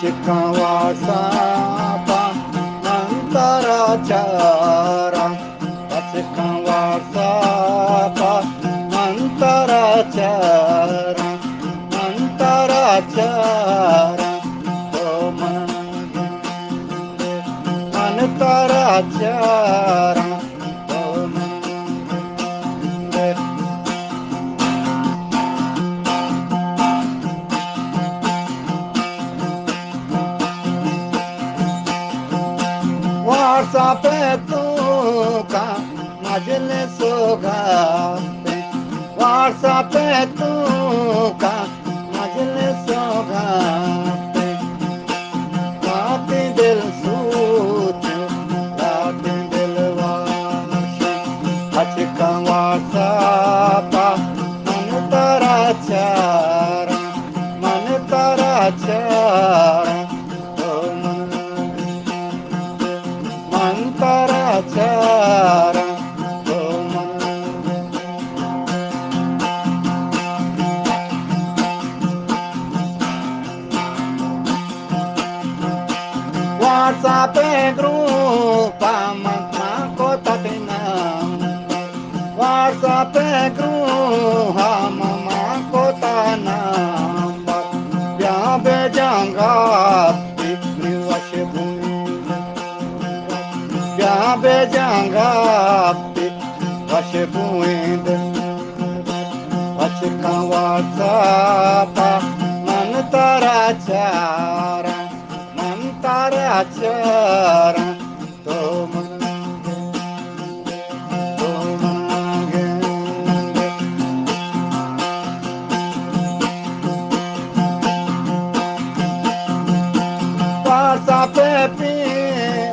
Pachikawarsapa Mantarachara Pachikawarsapa Mantarachara Mantarachara Mantarachara Varsapetuka Majle Sogate Varsapetuka Majle Sogate Lati Dil Suchu Lati Dil Vasha Pachika Varsapa Mantarachara Mantarachara Mantarachara Varsape grupa Mantma Kotatinam Varsape gruha Mama Kotanam Vyabe Jangati Nivashe Vyabe Jangati Vashe Bhuinde Pachika Varsapa Mantarachara Mantarachara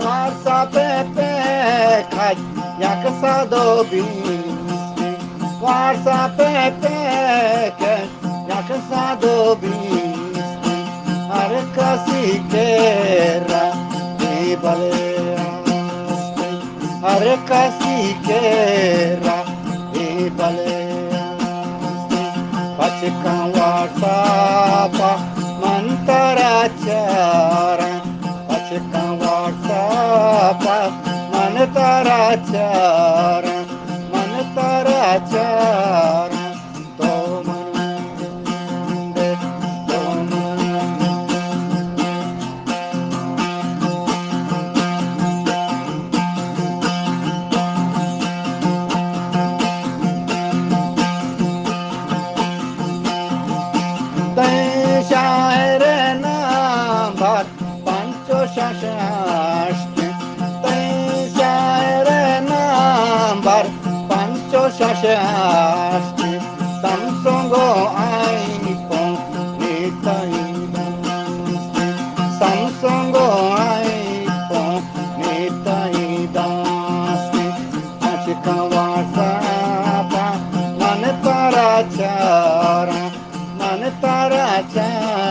Varsapepe Kaj jak sadobinski Varsapepe Kaj jak sadobinski Arkasi kera Ibaleasti Arkasi kera Ibaleasti Pachika Varsapa Mantarachara Pachika Varsapa Mantarachara Mantarachara Shaire number Pancho Shashashti Shaire number Pancho Shashashti Samsungo iPhone Nitaidasti Samsungo iPhone Nitaidasti Pachika Varsapa Mantarachara Mantarachara